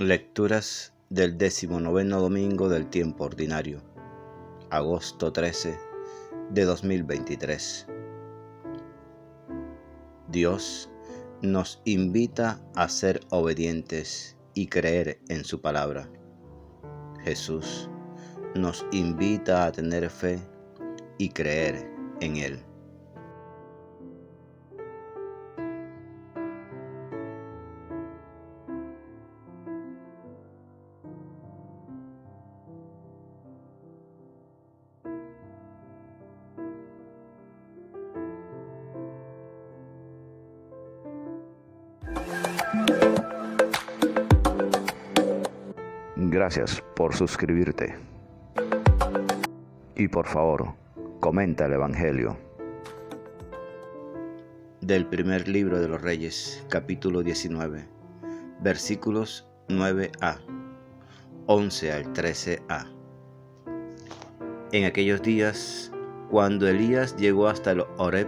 Lecturas del 19º domingo del tiempo ordinario, agosto 13 de 2023. Dios nos invita a ser obedientes y creer en su palabra. Jesús nos invita a tener fe y creer en Él. Gracias por suscribirte. Y por favor, comenta el Evangelio. Del primer libro de los Reyes, capítulo 19, versículos 9a, 11 al 13a. En aquellos días, cuando Elías llegó hasta el Horeb,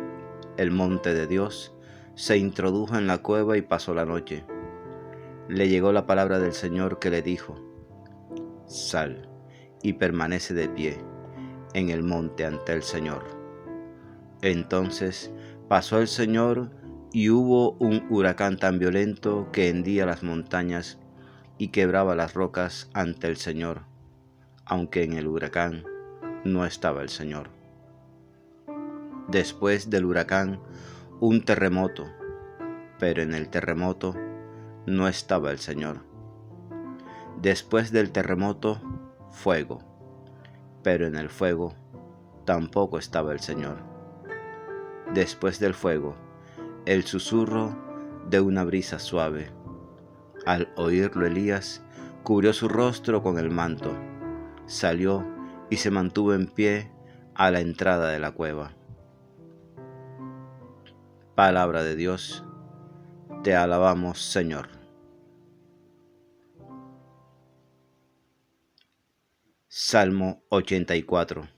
el monte de Dios, se introdujo en la cueva y pasó la noche. Le llegó la palabra del Señor que le dijo: Sal y permanece de pie en el monte ante el Señor. Entonces pasó el Señor y hubo un huracán tan violento que hendía las montañas y quebraba las rocas ante el Señor, aunque en el huracán no estaba el Señor. Después del huracán, un terremoto, pero en el terremoto no estaba el Señor. Después del terremoto, fuego, pero en el fuego tampoco estaba el Señor. Después del fuego, el susurro de una brisa suave. Al oírlo, Elías cubrió su rostro con el manto, salió y se mantuvo en pie a la entrada de la cueva. Palabra de Dios, te alabamos, Señor. Salmo 84.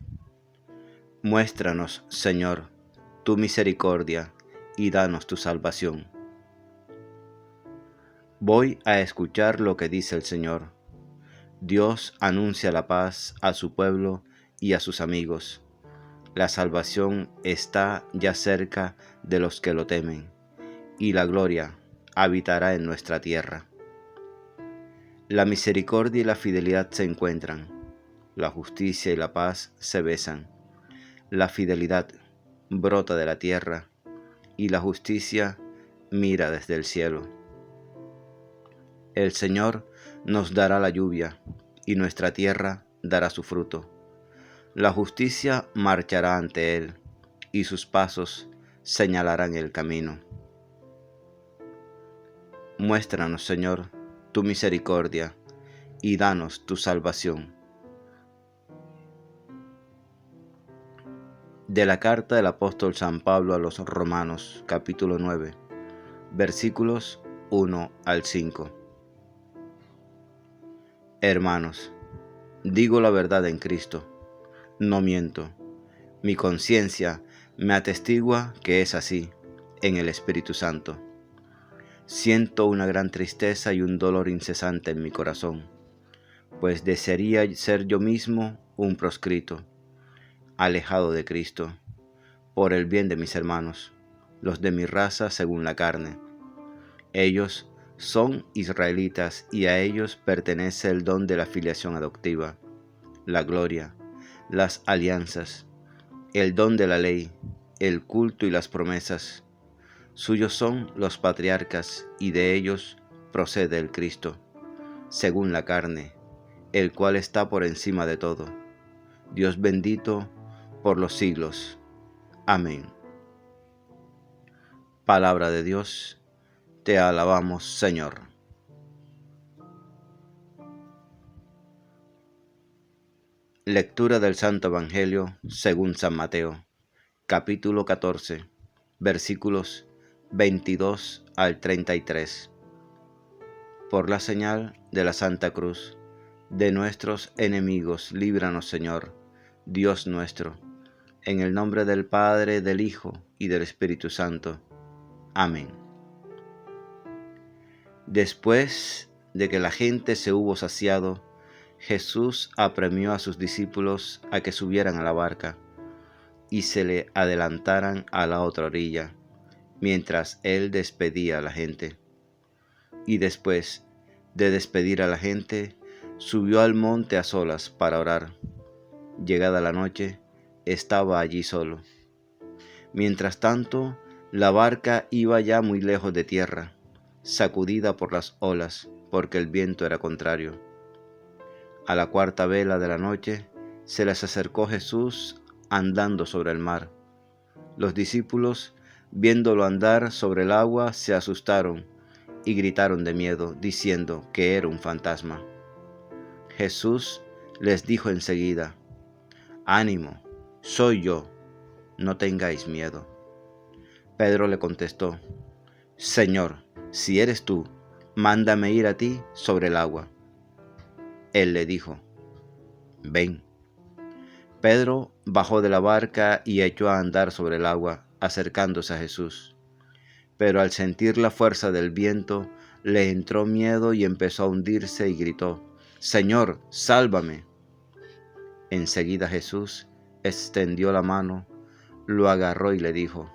Muéstranos, Señor, tu misericordia y danos tu salvación. Voy a escuchar lo que dice el Señor. Dios anuncia la paz a su pueblo y a sus amigos. La salvación está ya cerca de los que lo temen, y la gloria habitará en nuestra tierra. La misericordia y la fidelidad se encuentran, la justicia y la paz se besan. La fidelidad brota de la tierra, y la justicia mira desde el cielo. El Señor nos dará la lluvia, y nuestra tierra dará su fruto. La justicia marchará ante Él, y sus pasos señalarán el camino. Muéstranos, Señor, tu misericordia, y danos tu salvación. De la carta del apóstol San Pablo a los Romanos, capítulo 9, versículos 1 al 5. Hermanos, digo la verdad en Cristo, no miento. Mi conciencia me atestigua que es así, en el Espíritu Santo. Siento una gran tristeza y un dolor incesante en mi corazón, pues desearía ser yo mismo un proscrito, alejado de Cristo, por el bien de mis hermanos, los de mi raza según la carne. Ellos son israelitas y a ellos pertenece el don de la filiación adoptiva, la gloria, las alianzas, el don de la ley, el culto y las promesas. Suyos son los patriarcas y de ellos procede el Cristo, según la carne, el cual está por encima de todo. Dios bendito por los siglos. Amén. Palabra de Dios, te alabamos, Señor. Lectura del Santo Evangelio según San Mateo, capítulo 14, versículos 22 al 33. Por la señal de la Santa Cruz, de nuestros enemigos, líbranos, Señor, Dios nuestro, en el nombre del Padre, del Hijo y del Espíritu Santo. Amén. Después de que la gente se hubo saciado, Jesús apremió a sus discípulos a que subieran a la barca y se le adelantaran a la otra orilla, mientras él despedía a la gente. Y después de despedir a la gente, subió al monte a solas para orar. Llegada la noche, estaba allí solo. Mientras tanto, la barca iba ya muy lejos de tierra, sacudida por las olas, porque el viento era contrario. A la cuarta vela de la noche, se les acercó Jesús andando sobre el mar. Los discípulos, viéndolo andar sobre el agua, se asustaron y gritaron de miedo, diciendo que era un fantasma. Jesús les dijo enseguida: «Ánimo, soy yo, no tengáis miedo». Pedro le contestó: «Señor, si eres tú, mándame ir a ti sobre el agua». Él le dijo: «Ven». Pedro bajó de la barca y echó a andar sobre el agua, acercándose a Jesús. Pero al sentir la fuerza del viento, le entró miedo y empezó a hundirse y gritó: «Señor, sálvame». Enseguida Jesús extendió la mano, lo agarró y le dijo: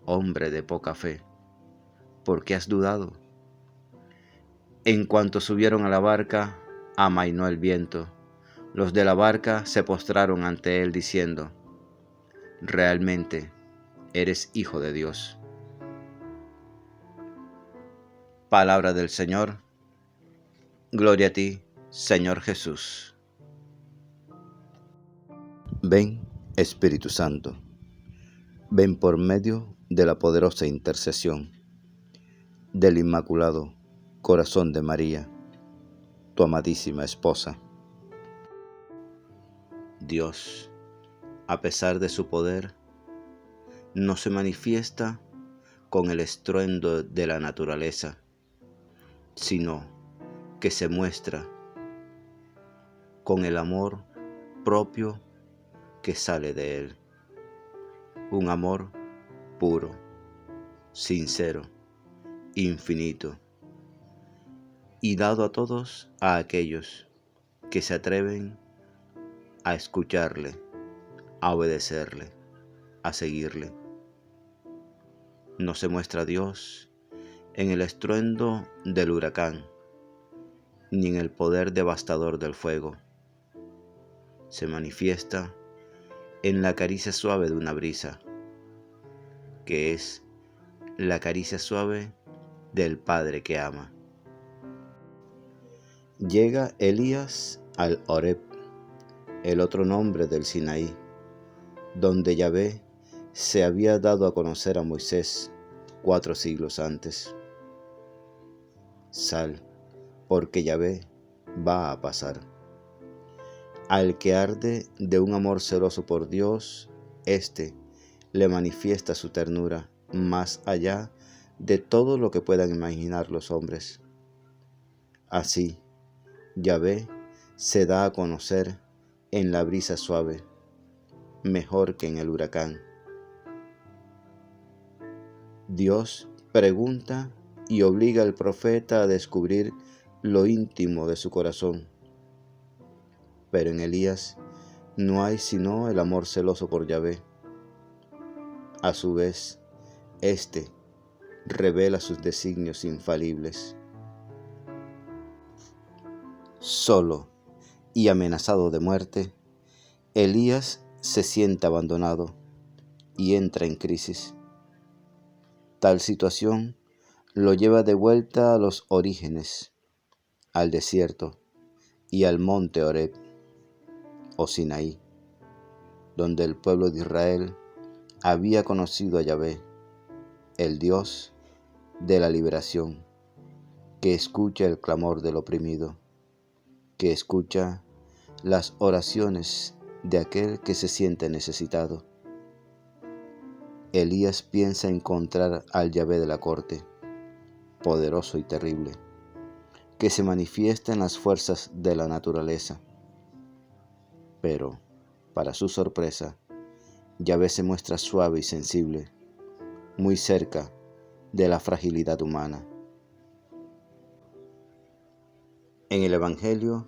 «Hombre de poca fe, ¿por qué has dudado?». En cuanto subieron a la barca, amainó el viento. Los de la barca se postraron ante él diciendo: «Realmente eres Hijo de Dios». Palabra del Señor. Gloria a ti, Señor Jesús. Ven, Espíritu Santo, ven por medio de la poderosa intercesión del Inmaculado Corazón de María, tu amadísima esposa. Dios, a pesar de su poder, no se manifiesta con el estruendo de la naturaleza, sino que se muestra con el amor propio que sale de él. Un amor puro, sincero, infinito, y dado a todos a aquellos que se atreven a escucharle, a obedecerle, a seguirle. No se muestra Dios en el estruendo del huracán, ni en el poder devastador del fuego. Se manifiesta en la caricia suave de una brisa, que es la caricia suave del Padre que ama. Llega Elías al Horeb, el otro nombre del Sinaí, donde Yahvé se había dado a conocer a Moisés 4 siglos antes. Sal, porque Yahvé va a pasar. Al que arde de un amor celoso por Dios, éste le manifiesta su ternura más allá de todo lo que puedan imaginar los hombres. Así, Yahvé se da a conocer en la brisa suave, mejor que en el huracán. Dios pregunta y obliga al profeta a descubrir lo íntimo de su corazón. Pero en Elías no hay sino el amor celoso por Yahvé. A su vez, éste revela sus designios infalibles. Solo y amenazado de muerte, Elías se siente abandonado y entra en crisis. Tal situación lo lleva de vuelta a los orígenes, al desierto y al monte Horeb o Sinaí, donde el pueblo de Israel había conocido a Yahvé, el Dios de la liberación, que escucha el clamor del oprimido, que escucha las oraciones de aquel que se siente necesitado. Elías piensa encontrar al Yahvé de la corte, poderoso y terrible, que se manifiesta en las fuerzas de la naturaleza. Pero, para su sorpresa, Yahvé se muestra suave y sensible, muy cerca de la fragilidad humana. En el Evangelio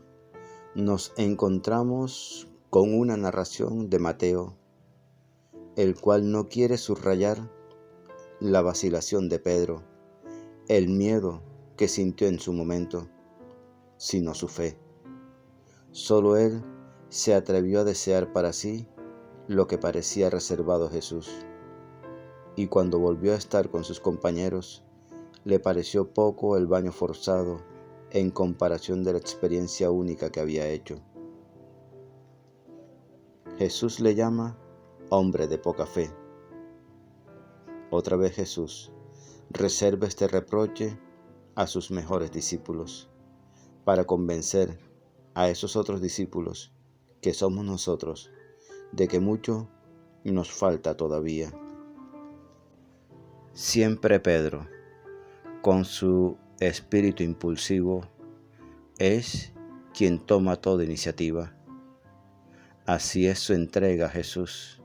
nos encontramos con una narración de Mateo, el cual no quiere subrayar la vacilación de Pedro, el miedo que sintió en su momento, sino su fe. Solo él se atrevió a desear para sí lo que parecía reservado a Jesús, y cuando volvió a estar con sus compañeros, le pareció poco el baño forzado en comparación de la experiencia única que había hecho. Jesús le llama hombre de poca fe. Otra vez Jesús reserva este reproche a sus mejores discípulos para convencer a esos otros discípulos, que somos nosotros, de que mucho nos falta todavía. Siempre Pedro, con su espíritu impulsivo, es quien toma toda iniciativa. Así es su entrega a Jesús,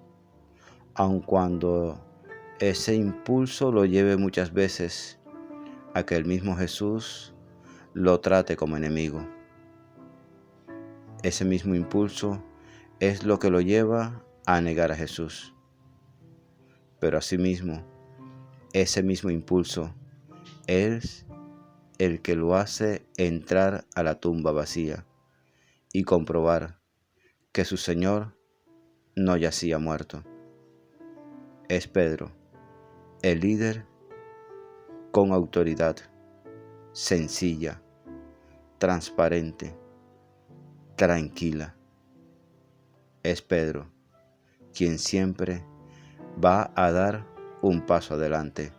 aun cuando ese impulso lo lleve muchas veces a que el mismo Jesús lo trate como enemigo. Ese mismo impulso es lo que lo lleva a negar a Jesús. Pero asimismo, ese mismo impulso es el que lo hace entrar a la tumba vacía y comprobar que su Señor no yacía muerto. Es Pedro, el líder con autoridad, sencilla, transparente, tranquila. Es Pedro quien siempre va a dar un paso adelante.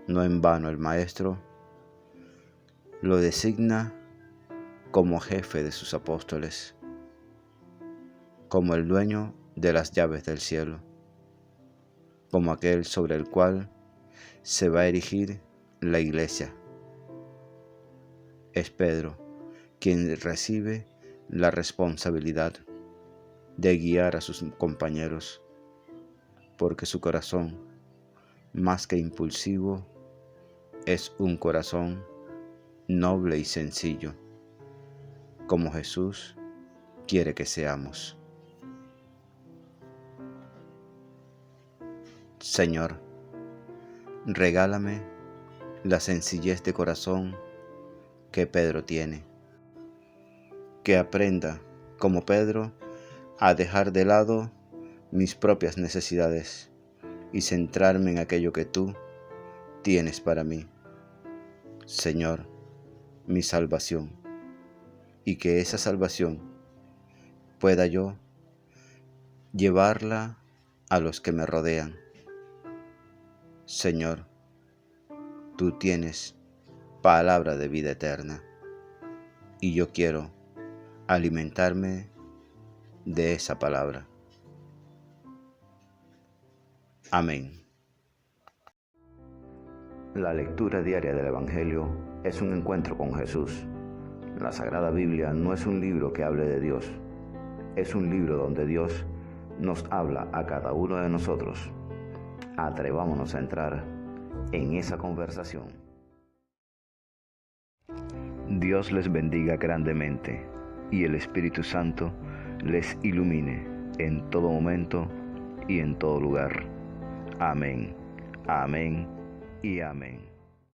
No en vano el Maestro lo designa como jefe de sus apóstoles, como el dueño de las llaves del cielo, como aquel sobre el cual se va a erigir la iglesia. Es Pedro quien recibe la responsabilidad de guiar a sus compañeros, porque su corazón, más que impulsivo, es un corazón noble y sencillo, como Jesús quiere que seamos. Señor, regálame la sencillez de corazón que Pedro tiene, que aprenda, como Pedro, a dejar de lado mis propias necesidades y centrarme en aquello que tú tienes para mí. Señor, mi salvación, y que esa salvación pueda yo llevarla a los que me rodean. Señor, tú tienes palabra de vida eterna, y yo quiero alimentarme de esa palabra. Amén. La lectura diaria del Evangelio es un encuentro con Jesús. La Sagrada Biblia no es un libro que hable de Dios, es un libro donde Dios nos habla a cada uno de nosotros. Atrevámonos a entrar en esa conversación. Dios les bendiga grandemente y el Espíritu Santo les ilumine en todo momento y en todo lugar. Amén, amén y amén.